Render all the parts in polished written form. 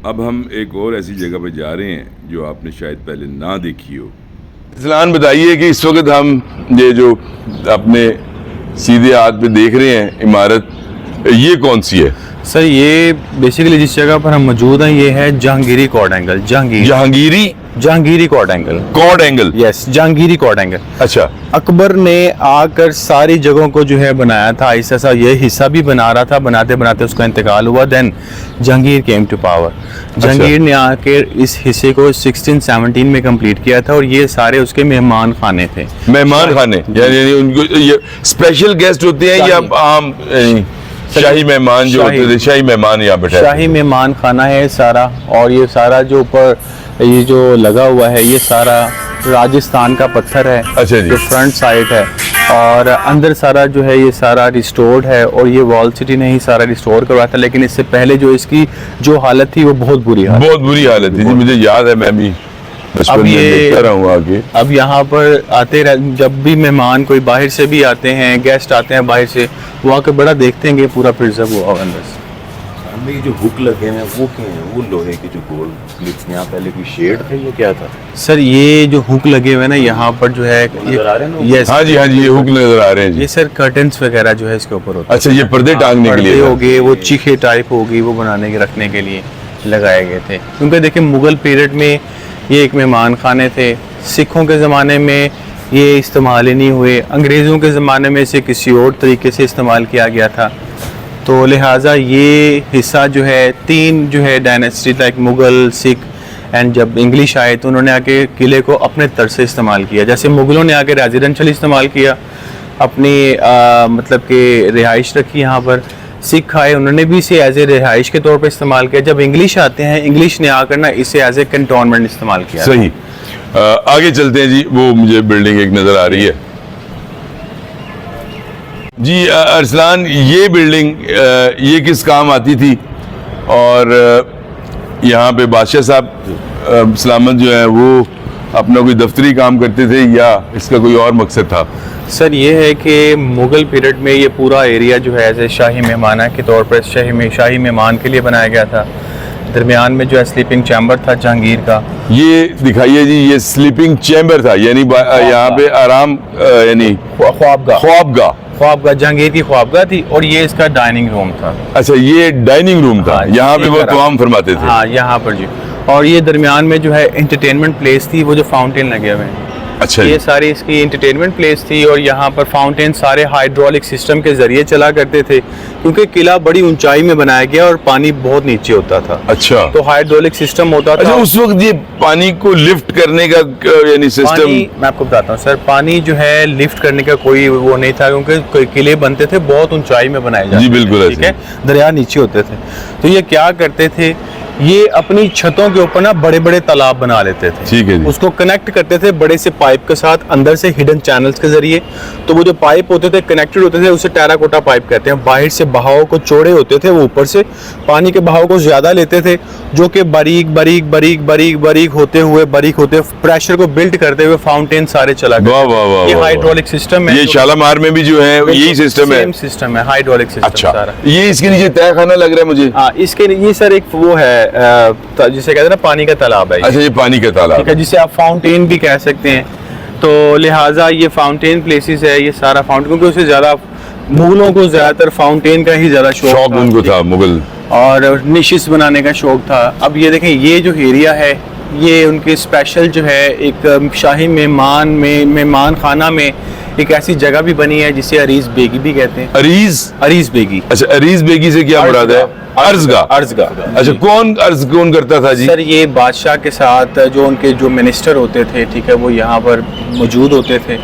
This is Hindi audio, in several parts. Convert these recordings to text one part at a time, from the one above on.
अब हम एक और ऐसी जगह पे जा रहे हैं जो आपने शायद पहले ना देखी हो। इस्लान बताइए कि इस वक्त हम ये जो अपने सीधे हाथ पे देख रहे हैं इमारत, ये कौन सी है? सर ये बेसिकली जिस जगह पर हम मौजूद हैं ये है Jahangiri chord angle. Jahangiri chord angle. Yes, Jahangiri chord angle. अच्छा। अकबर ने आकर सारी जगहों को जो है बनाया था, ऐसा ये हिस्सा भी बना रहा था, बनाते बनाते उसका इंतकाल हुआ। Then Jahangir came to power. Jahangir ने आकर इस हिस्से को 1617 में कंप्लीट किया था और ये सारे उसके मेहमान खाने थे। मेहमान खाने यानी उनको ये स्पेशल गेस्ट होते हैं या आम शाही मेहमान जो होते थे? शाही मेहमान यहाँ बैठे, शाही मेहमान खाना है सारा। और ये सारा जो ऊपर ये जो लगा हुआ है ये सारा राजस्थान का पत्थर है। अच्छा जी। जो फ्रंट साइड है और अंदर सारा जो है ये सारा रिस्टोर्ड है और ये वॉल सिटी ने ही सारा रिस्टोर करवाया था। लेकिन इससे पहले जो इसकी जो हालत थी वो बहुत बुरी हालत थी। मुझे याद है, मैं भी अब ये देखता रहा हूँ आगे। अब यहाँ पर आते जब भी मेहमान कोई बाहर से भी आते हैं, गेस्ट आते हैं बाहर से, वो आकर बड़ा देखते हैं कि पूरा प्रिजर्व हुआ अंदर से। ये जो हुक लगे हैं वो क्या है? वो लोहे के जो गोल क्लिप्स, यहाँ पहले कोई शेड थे या क्या था? सर ये जो हुक लगे हुए हैं ना यहाँ पर जो है नजर आ रहे हैं? यस, हाँ जी ये हुक नजर आ रहे हैं जी। ये सर कर्टन्स वगैरह जो है इसके ऊपर होता है। अच्छा, ये पर्दे टांगने के लिए हो गए, वो चीखे टाइप होगी, वो बनाने के रखने के लिए लगाए गए थे। क्योंकि देखिए मुगल पीरियड में ये एक मेहमान खाने थे, सिखों के ज़माने में ये इस्तेमाल ही नहीं हुए, अंग्रेज़ों के ज़माने में इसे किसी और तरीके से इस्तेमाल किया गया था। तो लिहाजा ये हिस्सा जो है तीन जो है dynasty like Mughal, Sikh and जब इंग्लिश आए तो उन्होंने आके किले को अपने तरह से इस्तेमाल किया। जैसे मुग़लों ने आके रेजिडेंशल इस्तेमाल किया, अपनी मतलब कि रिहाइश रखी यहाँ पर। सिख आए, उन्होंने भी इसे एज ए रिहाइश के तौर पर इस्तेमाल किया। जब इंग्लिश आते हैं, इंग्लिश ने आकर ना इसे एज ए कैंटोनमेंट इस्तेमाल किया। सही। आगे चलते हैं जी, वो मुझे बिल्डिंग एक नज़र आ रही है जी। अरसलान, ये बिल्डिंग ये किस काम आती थी? और यहाँ पे बादशाह साहब सलामत जो है वो अपना कोई दफ्तरी काम करते थे या इसका कोई और मकसद था? सर ये है कि मुग़ल पीरियड में ये पूरा एरिया जो है ऐसे शाही मेहमाना के तौर पर शाही मेहमान के लिए बनाया गया था। दरमियान में जो है स्लीपिंग चैम्बर था जहांगीर का। ये दिखाइए जी, ये स्लीपिंग चैम्बर था यानी यहाँ पे आराम यानी ख्वाबगाह जहांगीर की ख्वाबगाह थी और ये इसका डाइनिंग रूम था। अच्छा, ये डाइनिंग रूम था। हाँ, यहाँ पे वो तमाम फरमाते थे। हाँ यहाँ पर जी। और ये दरमियान में जो है एंटरटेनमेंट प्लेस थी, वो जो फाउंटेन लगे हुए हैं। अच्छा, ये सारी इसकी एंटरटेनमेंट प्लेस थी और यहाँ पर फाउंटेन सारे हाइड्रोलिक सिस्टम के जरिए चला करते थे क्योंकि किला बड़ी ऊंचाई में बनाया गया और पानी बहुत नीचे होता था। अच्छा, तो हाइड्रोलिक सिस्टम होता था। अच्छा, उस वक्त ये पानी को लिफ्ट करने का यानी सिस्टम? मैं आपको बताता हूँ सर, पानी जो है लिफ्ट करने का कोई वो नहीं था क्योंकि किले बनते थे बहुत ऊंचाई में बनाए जाते थे। जी बिल्कुल, ठीक है, दरिया नीचे होते थे। तो ये क्या करते थे, ये अपनी छतों के ऊपर ना बड़े बड़े तालाब बना लेते थे। ठीक है जी। उसको कनेक्ट करते थे बड़े से पाइप के साथ अंदर से हिडन चैनल्स के जरिए। तो वो जो पाइप होते थे कनेक्टेड होते थे, उसे टेराकोटा पाइप कहते हैं। बाहर से बहाव को चौड़े होते थे, वो ऊपर से पानी के बहाव को ज्यादा लेते थे जो कि बारीक होते प्रेशर को बिल्ड करते हुए फाउंटेन सारे चला गया। ये हाइड्रोलिक सिस्टम है। ये शालामार में भी जो है यही सिस्टम है। सिस्टम है हाइड्रोलिक सिस्टम। अच्छा, सारा ये इसके नीचे तहखाना लग रहा है मुझे। हाँ, इसके ये सर एक वो है जिसे कहते हैं ना पानी का तालाब है। अच्छा, ये पानी का तालाब, ठीक है, जिसे आप फाउंटेन भी कह सकते हैं। तो लिहाजा ये फाउंटेन प्लेसेस है, ये सारा फाउंटेन, क्योंकि उससे ज़्यादा मुगलों को ज़्यादातर फाउंटेन का ही ज़्यादा शौक उनको था, मुगल, और निशिस बनाने का शौक था। अब ये देखें, ये जो एरिया है ये उनके स्पेशल जो है एक शाही मेहमान खाना में एक ऐसी जगह भी बनी है जिसे अरीज बेगी भी कहते हैं। अरीज बेगी। अच्छा, अरीज बेगी से क्या मुराद है? अर्ज़गाह। अच्छा, अर्ज कौन करता था जी? सर ये बादशाह के साथ जो उनके जो मिनिस्टर होते थे, ठीक है, वो यहाँ पर मौजूद होते थे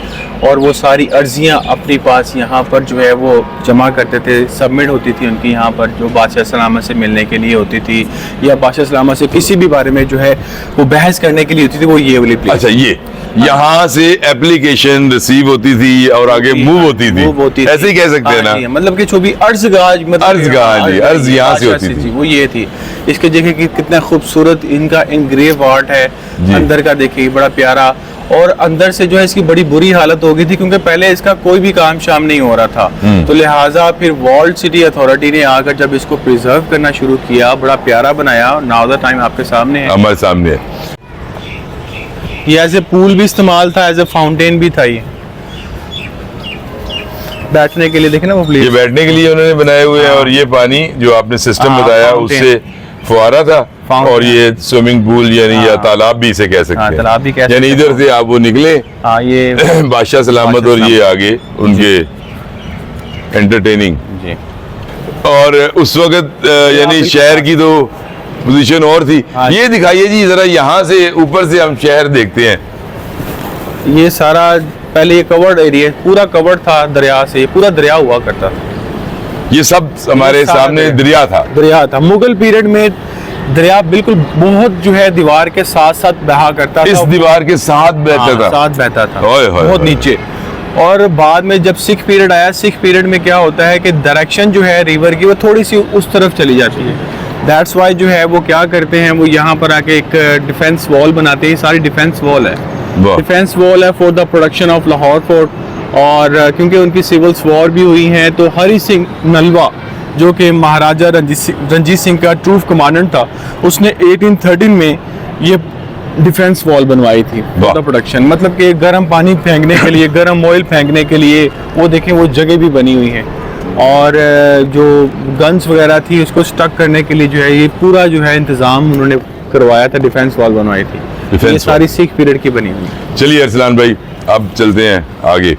और वो सारी अर्जियाँ अपने पास यहाँ पर जो है वो जमा करते थे, सबमिट होती थी उनकी यहाँ पर, जो बादशाह सलामत से मिलने के लिए होती थी या बादशाह सलामत से किसी भी बारे में जो है वो बहस करने के लिए होती थी, वो ये वाली प्लेस। अच्छा, ये यहाँ से एप्लीकेशन रिसीव होती थी और आगे मूव होती मूव होती थी, ऐसे ही कह सकते हैं ना। हाँ जी, मतलब कि जो भी अर्ज़गाह मतलब अर्ज़गाह जी, अर्ज़ यहाँ से होती थी। वो ये थी। इसके देखिए कि कितना खूबसूरत इनका इनग्रेव आर्ट है अंदर का, देखिए बड़ा प्यारा। और अंदर से जो है इसकी बड़ी बुरी हालत हो गई थी क्योंकि पहले इसका कोई भी काम शाम नहीं हो रहा था, तो लिहाजा फिर वॉल्ड सिटी अथॉरिटी ने आकर जब इसको प्रिजर्व करना शुरू किया, बड़ा प्यारा बनाया। नाउ द टाइम आपके सामने है, हमारे सामने है। ये एज ए पूल भी इस्तेमाल था, एज ए फाउंटेन भी था। ये बैठने के लिए देखे ना वो ये प्लेस, बैठने के लिए उन्होंने बनाए हुए हैं। और ये पानी जो आपने सिस्टम हाँ, बताया फाउंटेन। उससे फुहारा था, फाउंटेन। और ये स्विमिंग पूल यानी या तालाब भी इसे कह सकते हाँ, हैं। तालाब भी कह सकते यानी हैं। इधर से आप वो निकले हाँ ये बादशाह सलामत, और ये आगे उनके एंटरटेनिंग। जी और उस वक्त यानी शहर की तो पोजीशन और थी। हाँ। ये दिखाइए जी जरा, यहाँ से ऊपर से हम शहर देखते हैं। ये सारा पहले ये कवर्ड एरिया पूरा कवर्ड था दरिया से, पूरा दरिया हुआ करता था। ये सब हमारे ये सारा सामने दरिया था। दरिया था। मुगल पीरियड में दरिया बिल्कुल बहुत जो है दीवार के साथ साथ बहा करता इस था, दीवार के साथ बहता हाँ, था। साथ बहता था ओए होए बहुत होए। नीचे। और बाद में जब सिख पीरियड आया, सिख पीरियड में क्या होता है कि डायरेक्शन जो है रिवर की वो थोड़ी सी उस तरफ चली जाती है। दैट्स वाई जो है वो क्या करते हैं, वो यहाँ पर आके एक डिफेंस वॉल बनाते हैं। सारी डिफेंस वॉल है, वाह। डिफेंस वॉल है for the production of Lahore fort. और क्योंकि उनकी सिविल्स वॉर भी हुई हैं, तो हरि सिंह नलवा जो कि महाराजा रंजीत सिंह का ट्रूफ कमांडेंट था, उसने 1813 में ये डिफेंस वॉल बनवाई थी वाह। For the production. मतलब कि गर्म पानी फेंकने के लिए, गर्म ऑयल फेंकने के लिए वो देखें वो जगह भी बनी हुई है। और जो गन्स वगैरह थी उसको स्टक करने के लिए जो है ये पूरा जो है इंतज़ाम उन्होंने करवाया था, डिफेंस वॉल बनवाई थी। डिफेंस ये सारी सिख पीरियड की बनी हुई है। चलिए अरसलान भाई, अब चलते हैं आगे।